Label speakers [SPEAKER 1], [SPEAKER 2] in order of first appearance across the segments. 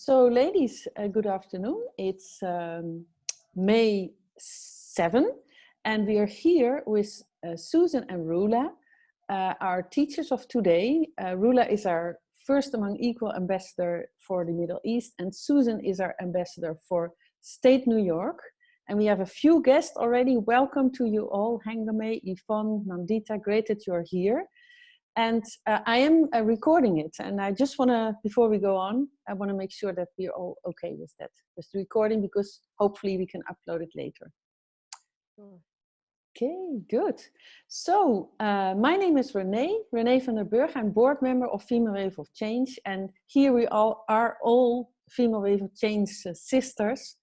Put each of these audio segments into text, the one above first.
[SPEAKER 1] So ladies, good afternoon. It's May 7 and we are here with Susan and Roula, our teachers of today. Roula is our First Among Equal ambassador for the Middle East and Susan is our ambassador for State New York. And we have a few guests already. Welcome to you all, Hengame, Yvonne, Nandita, great that you're here. And I am recording it, and I just want to, before we go on, I want to make sure that we're all okay with that, with the recording, because hopefully we can upload it later. Okay, good. So my name is Renee van der Burg. I'm board member of Female Wave of Change, and here we all are all Female Wave of Change sisters.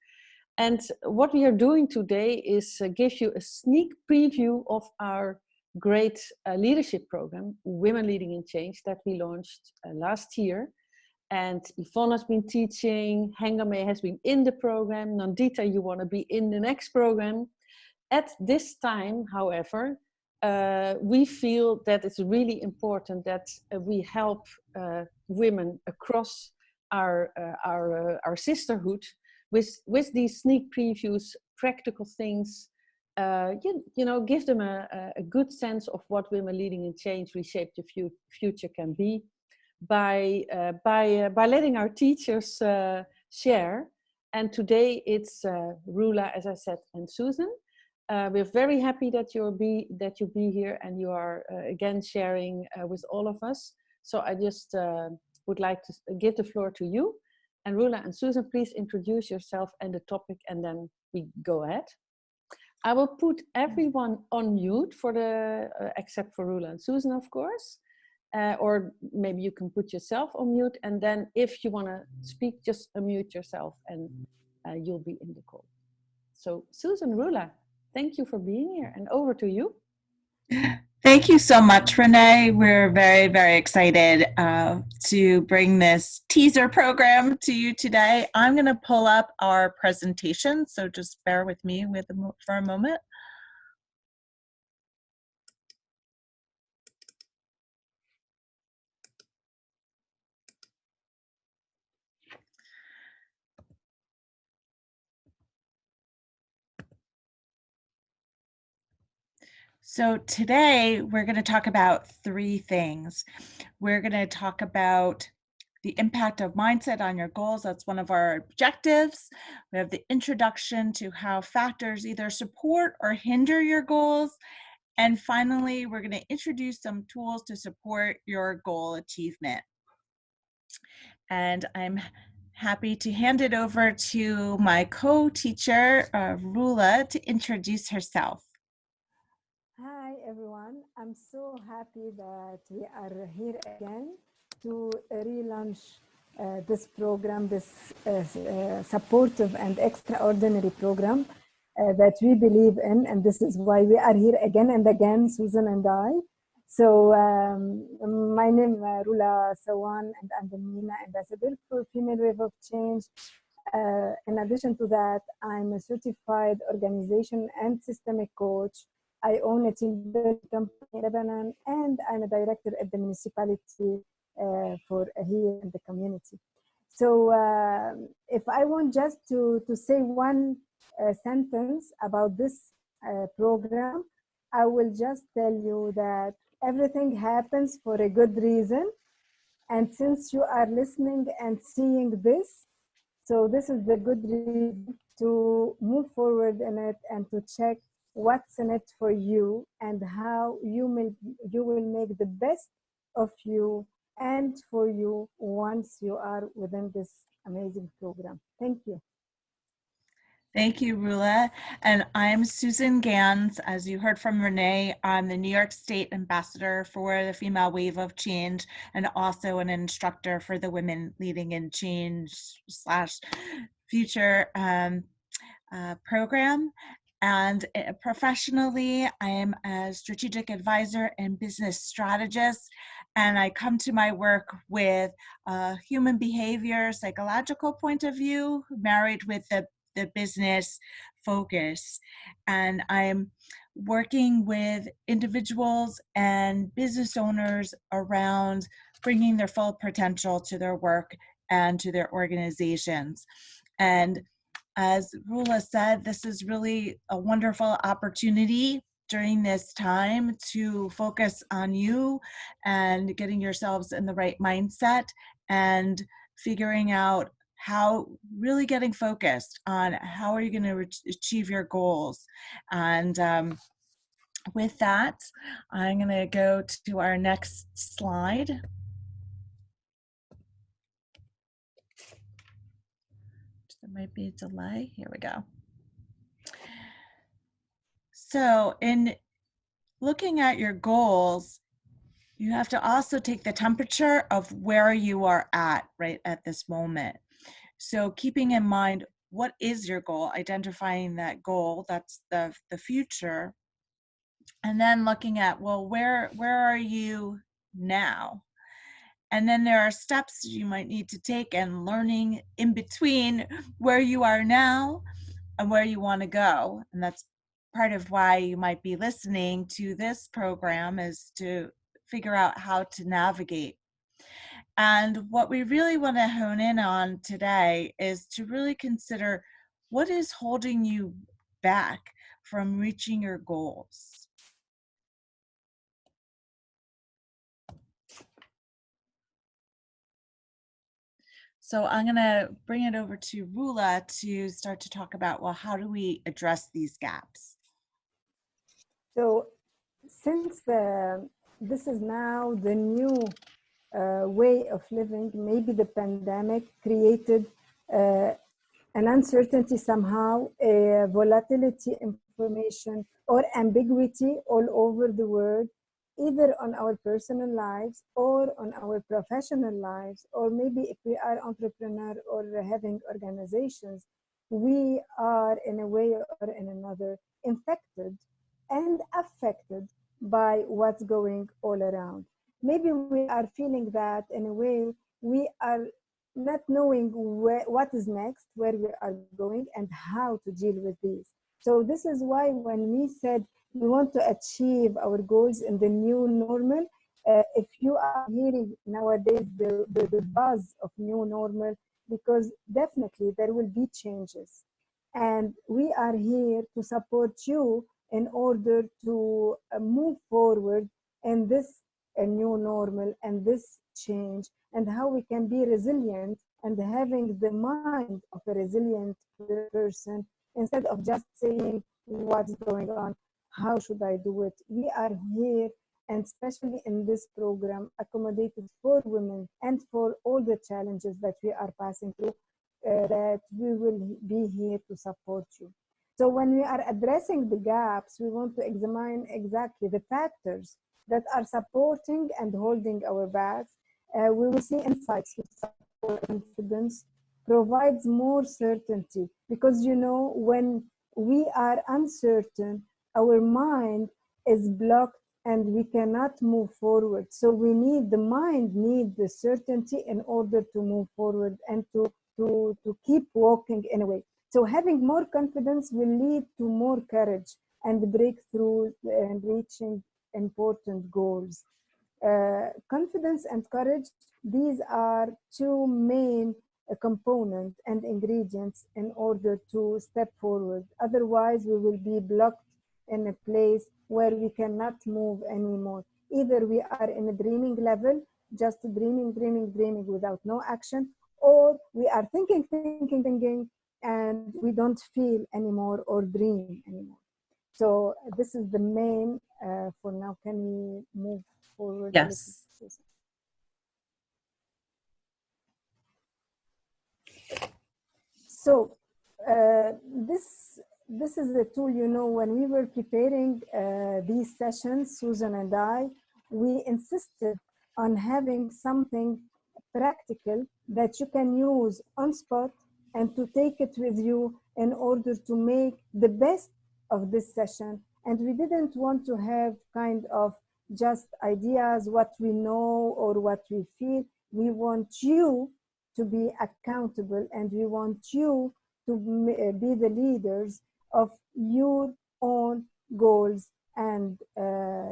[SPEAKER 1] And what we are doing today is give you a sneak preview of our great leadership program, Women Leading in Change, that we launched last year. And Yvonne has been teaching, Hengame has been in the program, Nandita, you want to be in the next program. At this time, however, we feel that it's really important that we help women across our sisterhood with these sneak previews, practical things, you know, give them a good sense of what Women Leading in Change, Reshape the Future can be by letting our teachers share. And today it's Roula, as I said, and Susan. We're very happy that you be here and you are again sharing with all of us. So I just would like to give the floor to you. And Roula and Susan, please introduce yourself and the topic, and then we go ahead. I will put everyone on mute for the, except for Roula and Susan, of course. Or maybe you can put yourself on mute, and then if you want to speak, just unmute yourself and you'll be in the call. So Susan, Roula, thank you for being here, and over to you.
[SPEAKER 2] Thank you so much, Renee. We're very, very excited to bring this teaser program to you today. I'm going to pull up our presentation, so just bear with me for a moment. So today we're going to talk about three things. We're going to talk about the impact of mindset on your goals. That's one of our objectives. We have the introduction to how factors either support or hinder your goals. And finally, we're going to introduce some tools to support your goal achievement. And I'm happy to hand it over to my co-teacher, Roula, to introduce herself.
[SPEAKER 3] Hi everyone, I'm so happy that we are here again to relaunch this program, this supportive and extraordinary program that we believe in, and this is why we are here again and again, Susan and I. So my name is Roula Eid Sawan, and I'm the MENA ambassador for Female Wave of Change. In addition to that, I'm a certified organization and systemic coach. I own a team building company in Lebanon, and I'm a director at the municipality for here in the community. So if I want just to say one sentence about this program, I will just tell you that everything happens for a good reason. And since you are listening and seeing this, so this is the good reason to move forward in it and to check what's in it for you and how you will make the best of you and for you once you are within this amazing program. Thank you.
[SPEAKER 2] Thank you, Roula. And I'm Susan Ganz. As you heard from Renee, I'm the New York State Ambassador for the Female Wave of Change and also an instructor for the Women Leading in Change / Future program. And professionally, I am a strategic advisor and business strategist, and I come to my work with a human behavior, psychological point of view, married with the business focus. And I'm working with individuals and business owners around bringing their full potential to their work and to their organizations. And as Roula said, this is really a wonderful opportunity during this time to focus on you and getting yourselves in the right mindset and figuring out how, really getting focused on how are you going to achieve your goals. And with that, I'm going to go to our next slide. There might be a delay. Here we go. So in looking at your goals, you have to also take the temperature of where you are at right at this moment. So keeping in mind, what is your goal? Identifying that goal, that's the future. And then looking at, well, where are you now? And then there are steps you might need to take and learning in between where you are now and where you want to go. And that's part of why you might be listening to this program, is to figure out how to navigate. And what we really want to hone in on today is to really consider what is holding you back from reaching your goals. So I'm going to bring it over to Roula to start to talk about, well, how do we address these gaps?
[SPEAKER 3] So since this is now the new way of living, maybe the pandemic created an uncertainty somehow, a volatility information or ambiguity all over the world, either on our personal lives or on our professional lives, or maybe if we are entrepreneur or having organizations, we are in a way or in another infected and affected by what's going all around. Maybe we are feeling that in a way we are not knowing what is next, where we are going, and how to deal with these. So this is why when we said we want to achieve our goals in the new normal, if you are hearing nowadays the buzz of new normal, because definitely there will be changes. And we are here to support you in order to move forward in this new normal and this change, and how we can be resilient and having the mind of a resilient person instead of just saying what's going on, how should I do it. We are here, and especially in this program, accommodated for women and for all the challenges that we are passing through, that we will be here to support you. So when we are addressing the gaps, we want to examine exactly the factors that are supporting and holding our backs. We will see insights to support confidence, provides more certainty, because you know, when we are uncertain, our mind is blocked and we cannot move forward. So we need, the mind need the certainty in order to move forward and to keep walking in a way. So having more confidence will lead to more courage and breakthroughs and reaching important goals. Confidence and courage, these are two main components and ingredients in order to step forward. Otherwise, we will be blocked in a place where we cannot move anymore. Either we are in a dreaming level, just dreaming without no action, or we are thinking, and we don't feel anymore or dream anymore. So this is the main for now. Can we move forward?
[SPEAKER 2] Yes.
[SPEAKER 3] So this is the tool, you know, when we were preparing these sessions, Susan and I, we insisted on having something practical that you can use on spot and to take it with you in order to make the best of this session. And we didn't want to have kind of just ideas, what we know or what we feel. We want you to be accountable, and we want you to be the leaders of your own goals and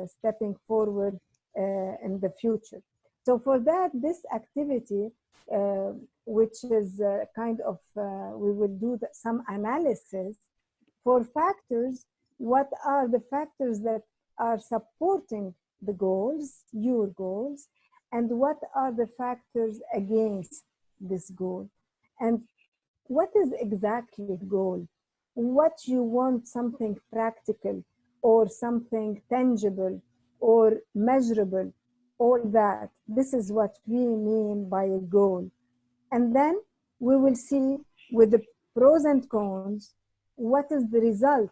[SPEAKER 3] stepping forward in the future. So for that, this activity which is kind of, we will do some analysis for factors. What are the factors that are supporting the goals, your goals, and what are the factors against this goal? And what is exactly the goal? What you want, something practical or something tangible or measurable, all that. This is what we mean by a goal. And then we will see with the pros and cons, what is the result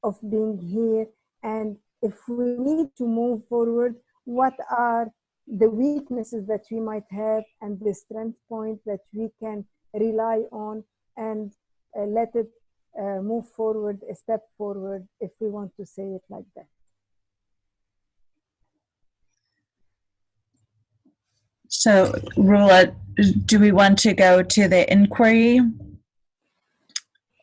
[SPEAKER 3] of being here, and if we need to move forward, what are the weaknesses that we might have and the strength point that we can rely on, and let it move forward, a step forward, if we want to say it like that.
[SPEAKER 2] So, Roula, do we want to go to the inquiry?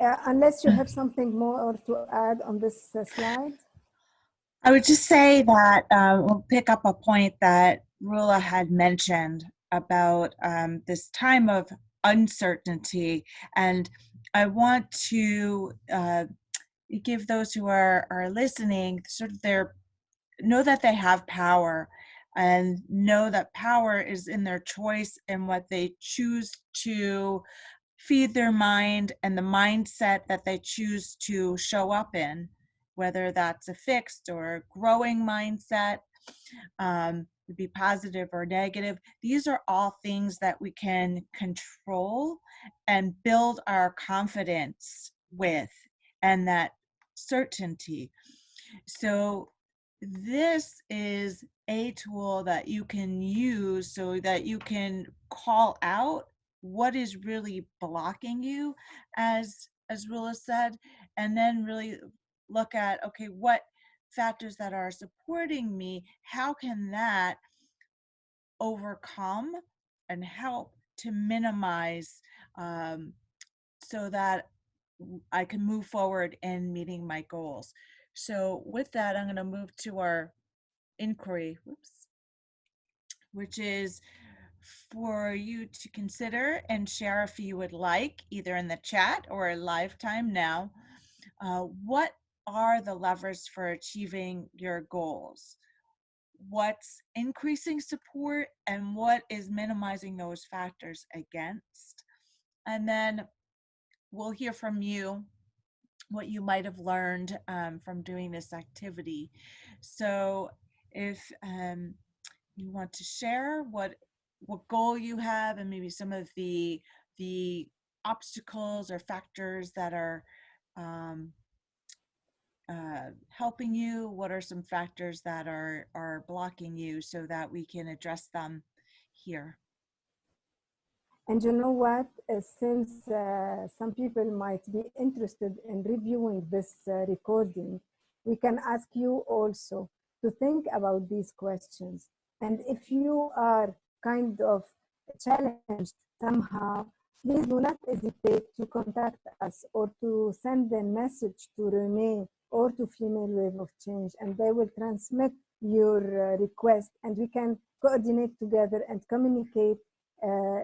[SPEAKER 3] Unless you have something more to add on this slide.
[SPEAKER 2] I would just say that we'll pick up a point that Roula had mentioned about this time of uncertainty. And I want to give those who are listening sort of know that they have power, and know that power is in their choice and what they choose to feed their mind and the mindset that they choose to show up in, whether that's a fixed or a growing mindset, be positive or negative. These are all things that we can control and build our confidence with, and that certainty. So this is a tool that you can use so that you can call out what is really blocking you, as Roula said, and then really look at, okay, what factors that are supporting me, how can that overcome and help to minimize so that I can move forward in meeting my goals. So with that, I'm going to move to our inquiry, which is for you to consider and share if you would like, either in the chat or a live time now, what are the levers for achieving your goals? What's increasing support and what is minimizing those factors against? And then we'll hear from you what you might have learned from doing this activity. So if you want to share what goal you have, and maybe some of the obstacles or factors that are helping you, what are some factors that are blocking you, so that we can address them here.
[SPEAKER 3] And you know what, since some people might be interested in reviewing this recording, we can ask you also to think about these questions. And if you are kind of challenged somehow, please do not hesitate to contact us or to send a message to Renee or to Female Wave of Change, and they will transmit your request, and we can coordinate together and communicate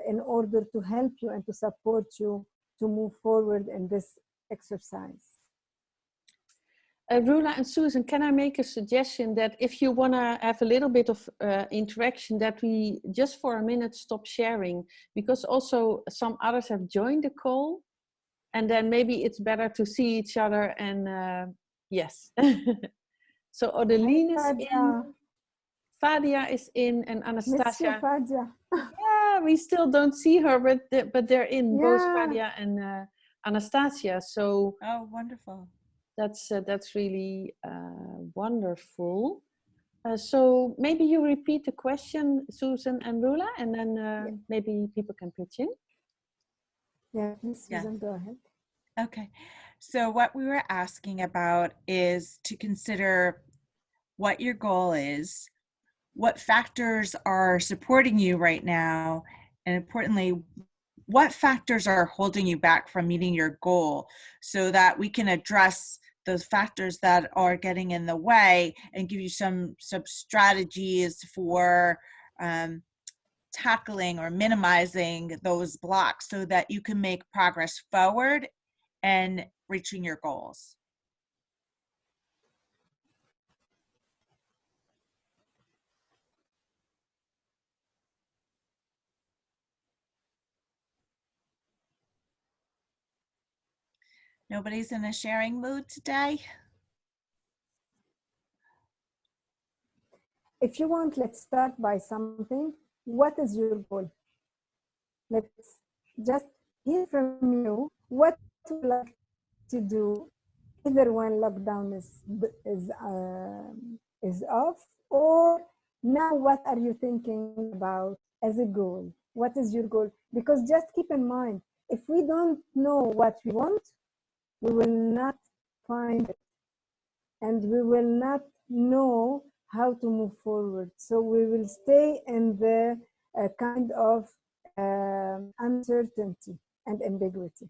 [SPEAKER 3] in order to help you and to support you to move forward in this exercise.
[SPEAKER 1] Roula and Susan, can I make a suggestion that if you want to have a little bit of interaction, that we just for a minute stop sharing, because also some others have joined the call, and then maybe it's better to see each other. And yes. So Odeline is in, Fadia is in, and Anastasia.
[SPEAKER 3] Fadia.
[SPEAKER 1] Yeah, we still don't see her, but they're in, both Fadia and Anastasia. So
[SPEAKER 2] oh, wonderful.
[SPEAKER 1] That's really wonderful. So maybe you repeat the question, Susan and Roula, and then maybe people can pitch in.
[SPEAKER 3] Yeah, please, Susan, go ahead.
[SPEAKER 2] Okay, so what we were asking about is to consider what your goal is, what factors are supporting you right now, and importantly, what factors are holding you back from meeting your goal, so that we can address those factors that are getting in the way and give you some strategies for tackling or minimizing those blocks so that you can make progress forward and reaching your goals. Nobody's in a sharing mood today?
[SPEAKER 3] If you want, let's start by something. What is your goal? Let's just hear from you. What would you like to do, either when lockdown is off, or now? What are you thinking about as a goal? What is your goal? Because just keep in mind, if we don't know what we want, we will not find it, and we will not know how to move forward. So we will stay in the kind of uncertainty and ambiguity.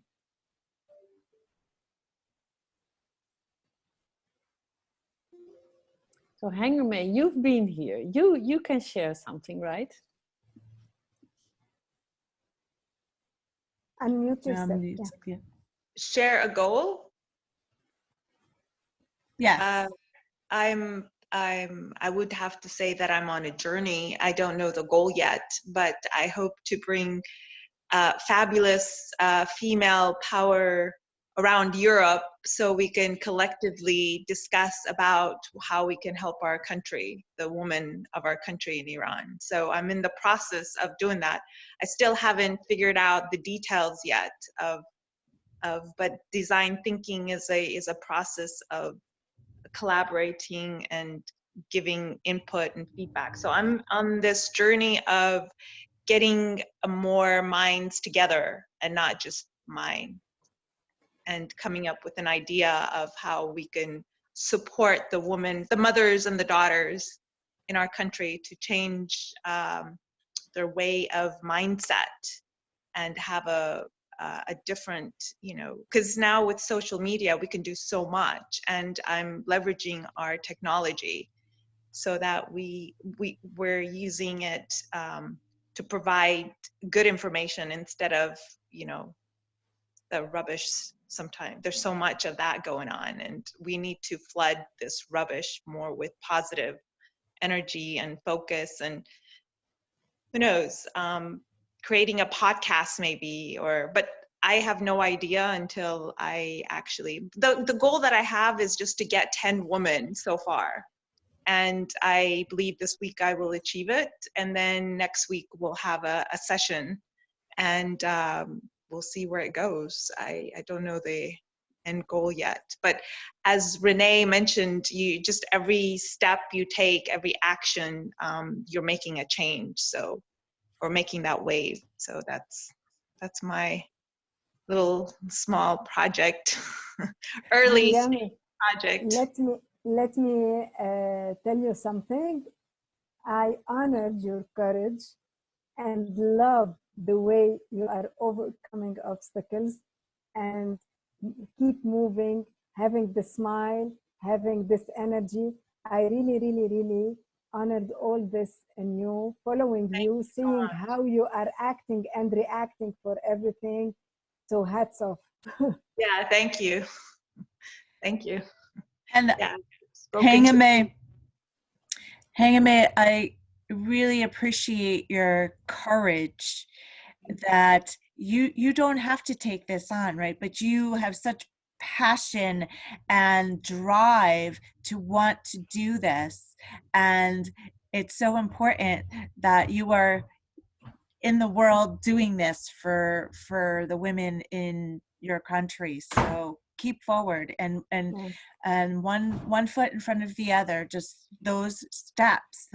[SPEAKER 1] So Hangame, you've been here. You can share something, right?
[SPEAKER 3] Unmute yourself.
[SPEAKER 2] Yeah.
[SPEAKER 4] Share a goal?
[SPEAKER 2] Yes.
[SPEAKER 4] I would have to say that I'm on a journey. I don't know the goal yet, but I hope to bring fabulous female power around Europe so we can collectively discuss about how we can help our country, the women of our country in Iran. So I'm in the process of doing that. I still haven't figured out the details yet but design thinking is a process of collaborating and giving input and feedback. So I'm on this journey of getting more minds together and not just mine, and coming up with an idea of how we can support the women, the mothers and the daughters in our country to change their way of mindset and have a different, because now with social media we can do so much, and I'm leveraging our technology so that we're using it to provide good information instead of the rubbish. Sometimes there's so much of that going on, and we need to flood this rubbish more with positive energy and focus, and who knows, creating a podcast maybe, but I have no idea until I actually, the goal that I have is just to get 10 women so far. And I believe this week I will achieve it. And then next week we'll have a session, and we'll see where it goes. I don't know the end goal yet. But as Renee mentioned, you just every step you take, every action, you're making a change. So, or making that wave. So that's my little small project, early project.
[SPEAKER 3] Let me tell you something. I honored your courage and love the way you are overcoming obstacles and keep moving, having the smile, having this energy. I really, really, really honored all this in you, following you, seeing how you are acting and reacting for everything. So hats off.
[SPEAKER 4] Yeah, thank you. Thank you.
[SPEAKER 2] And
[SPEAKER 4] yeah,
[SPEAKER 2] Hangame, I really appreciate your courage that you don't have to take this on, right? But you have such passion and drive to want to do this, and it's so important that you are in the world doing this for the women in your country. So keep forward, and one foot in front of the other. Just those steps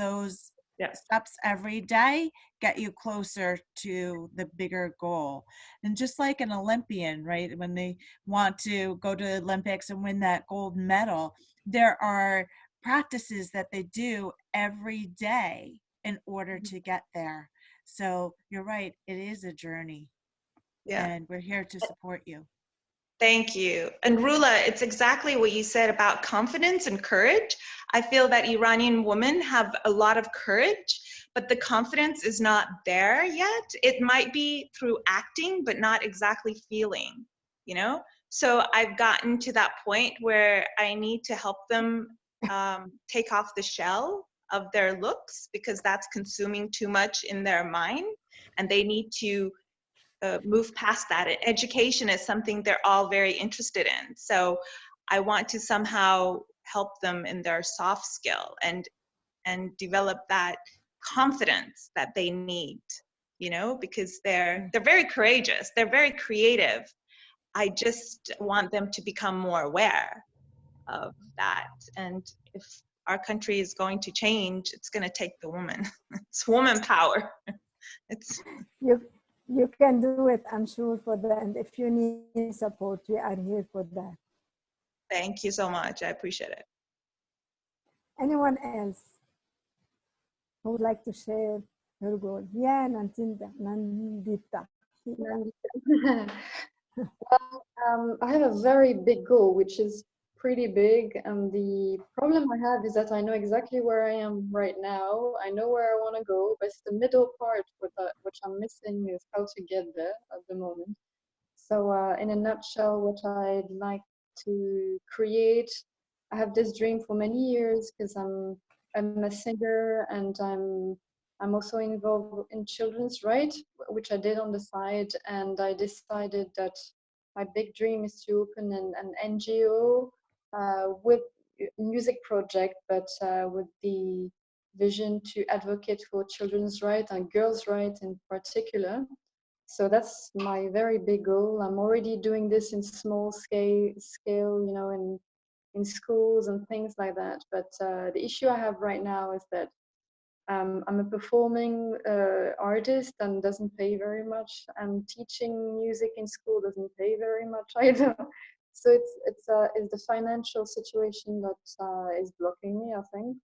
[SPEAKER 2] every day get you closer to the bigger goal. And just like an Olympian, right, when they want to go to the Olympics and win that gold medal, there are practices that they do every day in order to get there. So you're right, it is a journey.
[SPEAKER 4] Yeah.
[SPEAKER 2] And we're here to support you.
[SPEAKER 4] Thank you. And Roula, it's exactly what you said about confidence and courage. I feel that Iranian women have a lot of courage, but the confidence is not there yet. It might be through acting, but not exactly feeling, you know? So I've gotten to that point where I need to help them take off the shell of their looks, because that's consuming too much in their mind, and they need to move past that. And education is something they're all very interested in. So I want to somehow help them in their soft skill and develop that confidence that they need, you know, because they're very courageous, they're very creative. I just want them to become more aware of that. And if our country is going to change, it's going to take the woman. It's woman power. It's
[SPEAKER 3] you can do it, I'm sure, for that. And if you need support, we are here for that.
[SPEAKER 4] Thank you so much. I appreciate it.
[SPEAKER 3] Anyone else who would like to share her goal? Yeah, Nandita.
[SPEAKER 5] Well, I have a very big goal, which is pretty big. And the problem I have is that I know exactly where I am right now. I know where I want to go, but it's the middle part which I'm missing is how to get there at the moment. So in a nutshell, what I'd like to create, I have this dream for many years because I'm a singer, and I'm also involved in children's rights, which I did on the side, and I decided that my big dream is to open an NGO with a music project, but with the vision to advocate for children's rights and girls' rights in particular. So that's my very big goal. I'm already doing this in small scale, you know, in schools and things like that. But the issue I have right now is that I'm a performing artist and doesn't pay very much. And teaching music in school doesn't pay very much either. So it's the financial situation that is blocking me, I think.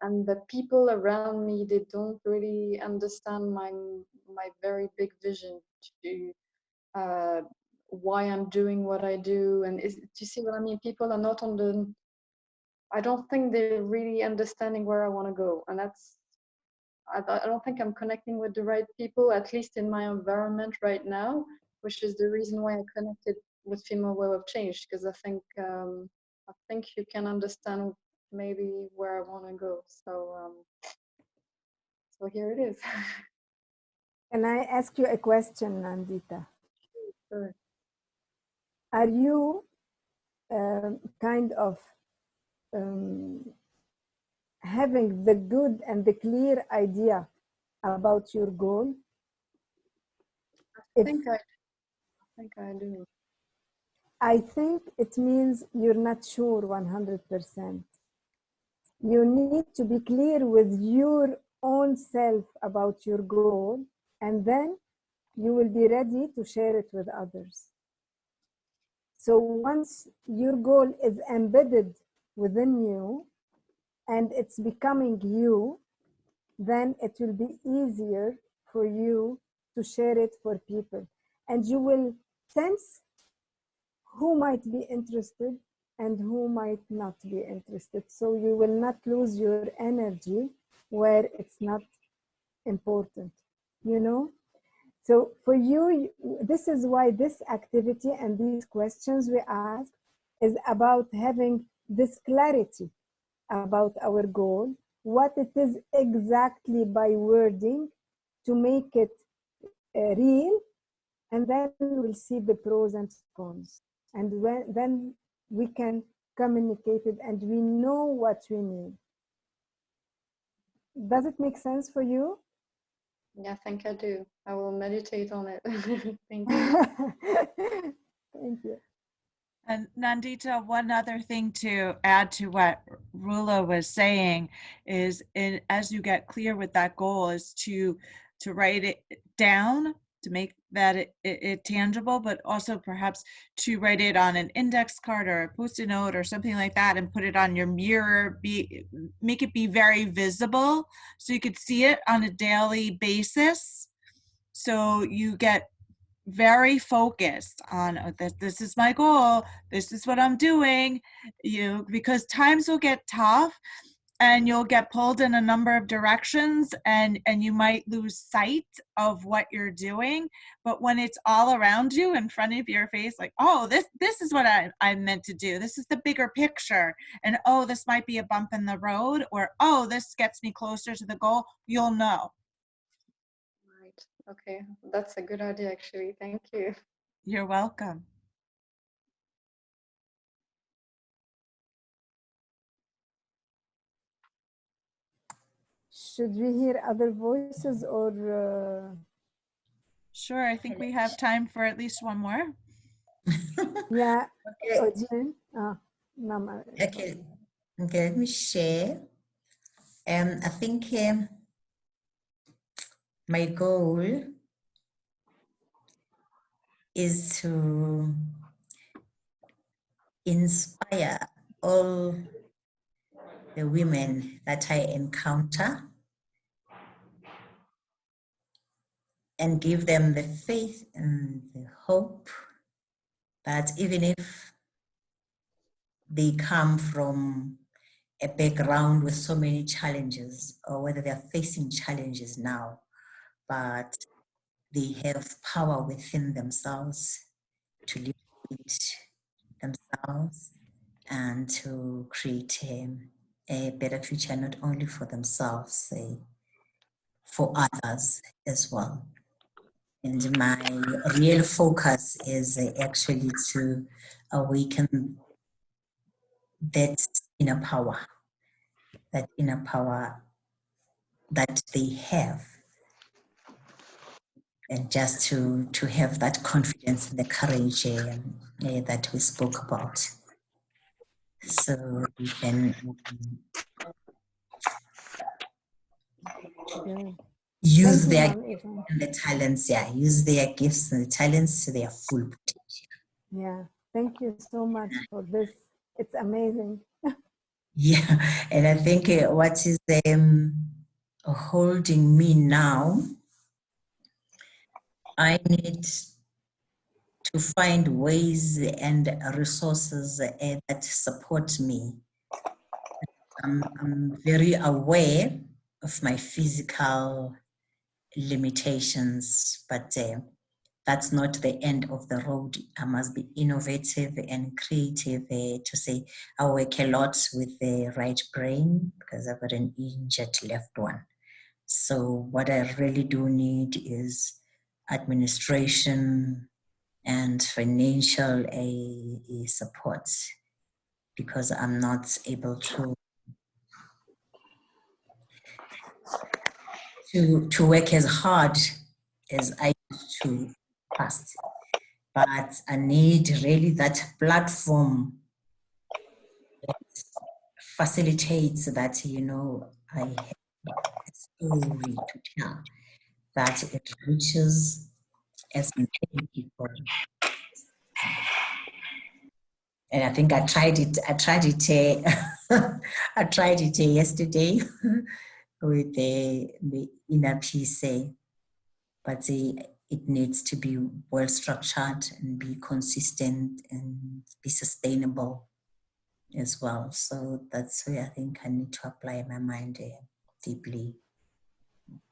[SPEAKER 5] And the people around me, they don't really understand my very big vision to why I'm doing what I do. And do you see what I mean? People are not on the, I don't think they're really understanding where I want to go. And that's, I don't think I'm connecting with the right people, at least in my environment right now, which is the reason why I connected with Female Wave of Change, because I think you can understand maybe where I want to go. So so here it is.
[SPEAKER 3] Can I ask you a question, Nandita?
[SPEAKER 5] Sure.
[SPEAKER 3] Are you kind of having the good and the clear idea about your goal?
[SPEAKER 5] I think I do.
[SPEAKER 3] I think it means you're not sure 100%. You need to be clear with your own self about your goal, and then you will be ready to share it with others. So once your goal is embedded within you and it's becoming you, then it will be easier for you to share it for people. And you will sense who might be interested and who might not be interested. So you will not lose your energy where it's not important, you know? So for you, this is why this activity and these questions we ask is about having this clarity about our goal, what it is exactly by wording to make it real, and then we'll see the pros and cons. And then we can communicate it and we know what we need. Does it make sense for you?
[SPEAKER 5] Yeah, I think I do. I will meditate on it. Thank you.
[SPEAKER 3] Thank you.
[SPEAKER 2] And Nandita, one other thing to add to what Roula was saying is, as you get clear with that goal, is to write it down, to make that it tangible, but also perhaps to write it on an index card or a post-it note or something like that, and put it on your mirror. Make it be very visible so you could see it on a daily basis. So you get very focused on this is my goal, this is what I'm doing, because times will get tough, and you'll get pulled in a number of directions, and you might lose sight of what you're doing. But when it's all around you in front of your face, like, oh, this is what I'm meant to do. This is the bigger picture. And oh, this might be a bump in the road, or oh, this gets me closer to the goal, you'll know.
[SPEAKER 5] Right. Okay. That's a good idea, actually. Thank you.
[SPEAKER 2] You're welcome.
[SPEAKER 3] Should we hear other voices or?
[SPEAKER 2] Sure, I think we have time for at least one more.
[SPEAKER 3] Yeah.
[SPEAKER 6] Okay.
[SPEAKER 3] Mama.
[SPEAKER 6] Okay, let me share. I think my goal is to inspire all the women that I encounter and give them the faith and the hope that even if they come from a background with so many challenges, or whether they're facing challenges now, but they have power within themselves to liberate themselves and to create a better future, not only for themselves, for others as well. And my real focus is actually to awaken that inner power that they have, and just to have that confidence and the courage that we spoke about. So we can use their gifts and the talents, use their gifts and the talents to their full potential.
[SPEAKER 3] Yeah, thank you so much for this. It's amazing.
[SPEAKER 6] Yeah, and I think what is holding me now, I need to find ways and resources that support me. I'm very aware of my physical limitations, but that's not the end of the road. I must be innovative and creative to say I work a lot with the right brain because I've got an injured left one. So what I really do need is administration and financial support, because I'm not able to work as hard as I used to past. But I need really that platform that facilitates that, I have a story to tell, that it reaches as many people. And I think I tried it I tried it yesterday with the inner peace, but it needs to be well structured and be consistent and be sustainable as well. So that's where I think I need to apply my mind deeply.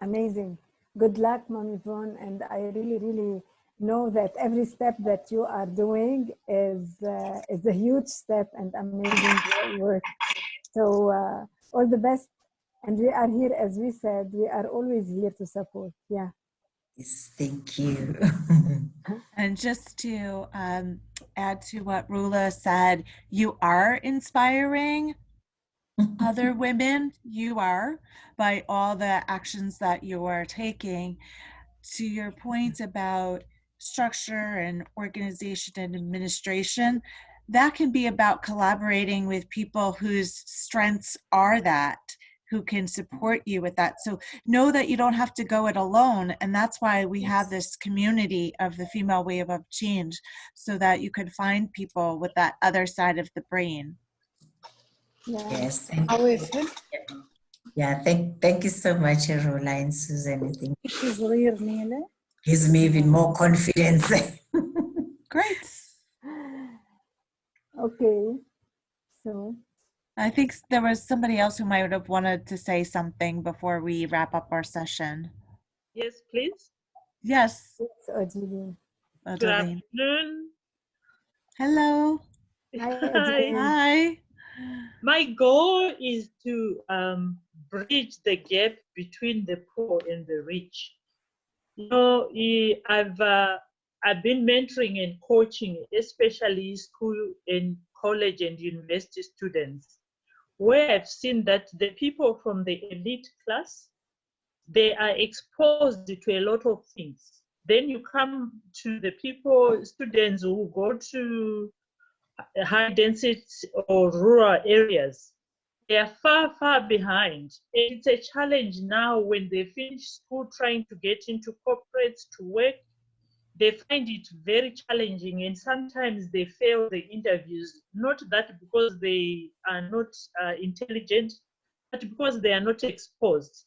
[SPEAKER 3] Amazing. Good luck, Mom Yvonne. And I really, really know that every step that you are doing is a huge step and amazing work. So all the best. And we are here, as we said, we are always here to support. Yeah.
[SPEAKER 6] Yes, thank you.
[SPEAKER 2] And just to add to what Roula said, you are inspiring other women. You are, by all the actions that you are taking. To your point about structure and organization and administration, that can be about collaborating with people whose strengths are that, who can support you with that. So know that you don't have to go it alone. And that's why we have this community of the female wave of change, so that you can find people with that other side of the brain.
[SPEAKER 6] Yes, thank you. Yeah, thank you so much, Roula and Susan. It gives me even more confidence.
[SPEAKER 2] Great.
[SPEAKER 3] Okay. So
[SPEAKER 2] I think there was somebody else who might have wanted to say something before we wrap up our session.
[SPEAKER 7] Yes, please.
[SPEAKER 2] Yes,
[SPEAKER 3] Yes, Odile.
[SPEAKER 7] Good
[SPEAKER 2] Adeline.
[SPEAKER 7] afternoon.
[SPEAKER 2] Hello.
[SPEAKER 3] Hi,
[SPEAKER 7] Hi.
[SPEAKER 3] Odile.
[SPEAKER 2] Hi.
[SPEAKER 7] My goal is to bridge the gap between the poor and the rich. You know, I've been mentoring and coaching, especially school and college and university students, where I've seen that the people from the elite class, they are exposed to a lot of things. Then you come to the people, students who go to high density or rural areas. They are far, far behind. It's a challenge now when they finish school trying to get into corporates to work. They find it very challenging, and sometimes they fail the interviews, not that because they are not intelligent, but because they are not exposed.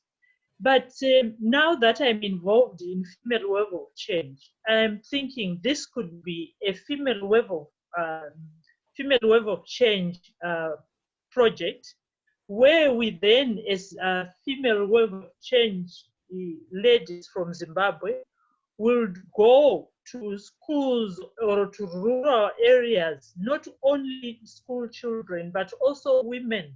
[SPEAKER 7] But now that I'm involved in female wave of change, I'm thinking this could be a female wave of change project, where we then, as female wave of change ladies from Zimbabwe, will go to schools or to rural areas, not only school children, but also women,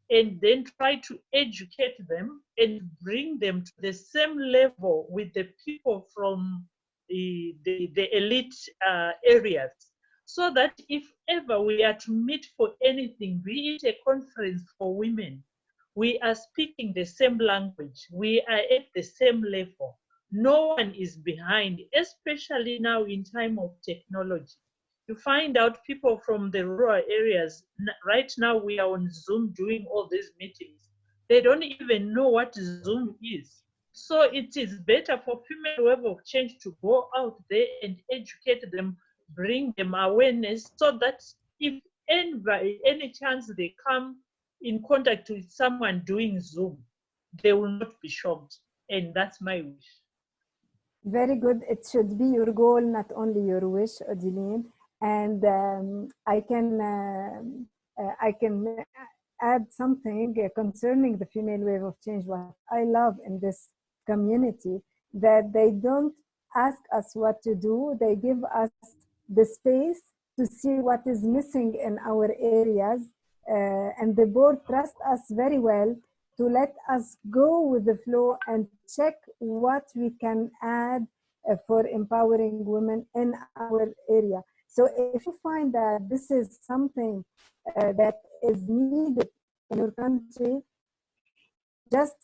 [SPEAKER 7] and then try to educate them and bring them to the same level with the people from the elite areas, so that if ever we are to meet for anything, be it a conference for women, we are speaking the same language, we are at the same level. No one is behind, especially now in time of technology. You find out people from the rural areas, right now we are on Zoom doing all these meetings. They don't even know what Zoom is. So it is better for female wave of change to go out there and educate them, bring them awareness, so that if by any chance they come in contact with someone doing Zoom, they will not be shocked. And that's my wish.
[SPEAKER 3] Very good. It should be your goal, not only your wish, Odile. And I can add something concerning the female wave of change. What I love in this community, that they don't ask us what to do. They give us the space to see what is missing in our areas. And the board trusts us very well to let us go with the flow and check what we can add for empowering women in our area. So if you find that this is something that is needed in your country, just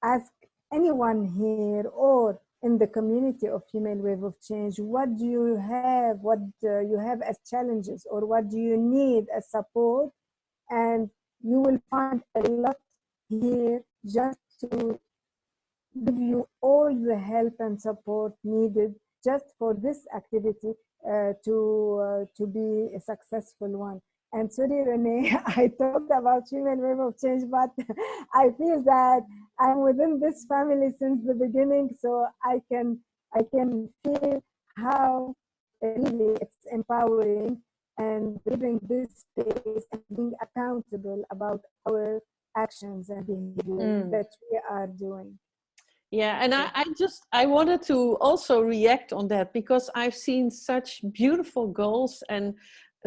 [SPEAKER 3] ask anyone here or in the community of female wave of change, what do you have, what you have as challenges, or what do you need as support, and you will find a lot here just to give you all the help and support needed just for this activity to be a successful one. And sorry, Renee, I talked about female wave of change, but I feel that I'm within this family since the beginning, so I can feel how really it's empowering and giving this space and being accountable about our actions and behavior that we are doing.
[SPEAKER 1] Yeah, and I wanted to also react on that, because I've seen such beautiful goals, and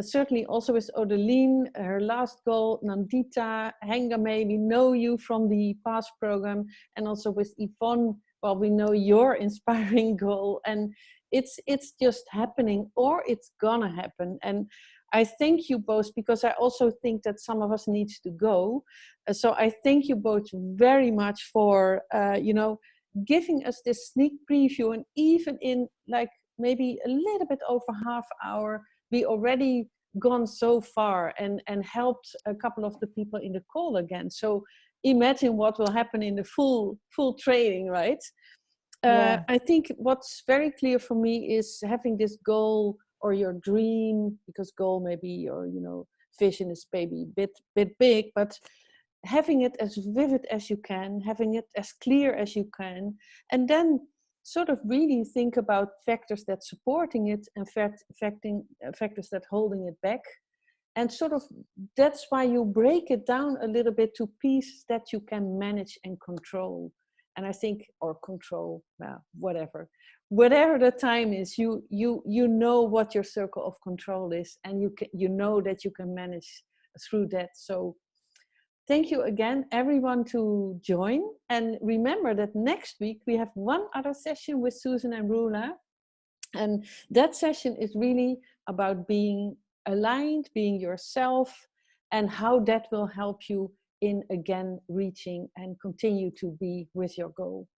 [SPEAKER 1] certainly also with Odeline, her last goal, Nandita, Hengame, we know you from the past program, and also with Yvonne, well, we know your inspiring goal, and it's just happening, or it's gonna happen. And I thank you both, because I also think that some of us needs to go. So I thank you both very much for, giving us this sneak preview, and even in like maybe a little bit over half hour, we already gone so far and helped a couple of the people in the call again. So imagine what will happen in the full training, right?
[SPEAKER 3] Yeah.
[SPEAKER 1] I think what's very clear for me is having this goal or your dream, because goal maybe, your vision is maybe a bit big, but having it as vivid as you can, having it as clear as you can, and then sort of really think about factors that supporting it and factors that holding it back. And sort of, that's why you break it down a little bit to pieces that you can manage and control. And I think, or control, well, whatever the time is, you know what your circle of control is, and you know that you can manage through that. So thank you again, everyone, to join. And remember that next week we have one other session with Susan and Roula. And that session is really about being aligned, being yourself, and how that will help you in, again, reaching and continue to be with your goal.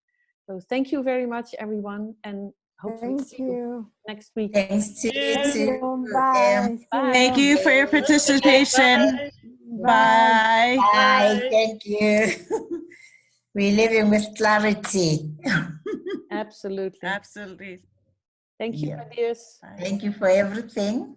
[SPEAKER 1] So thank you very much, everyone, and hopefully
[SPEAKER 3] Thank
[SPEAKER 1] see you
[SPEAKER 3] you.
[SPEAKER 1] next week.
[SPEAKER 6] Thanks to you
[SPEAKER 3] Thank
[SPEAKER 6] too.
[SPEAKER 3] you. Bye. See
[SPEAKER 1] Bye.
[SPEAKER 2] Thank you for your participation.
[SPEAKER 3] Bye.
[SPEAKER 2] Bye.
[SPEAKER 6] Bye. Thank you. We're living with clarity.
[SPEAKER 1] Absolutely.
[SPEAKER 2] Absolutely.
[SPEAKER 1] Thank you,
[SPEAKER 6] Yeah.
[SPEAKER 1] my dears.
[SPEAKER 2] Bye.
[SPEAKER 6] Thank you for everything.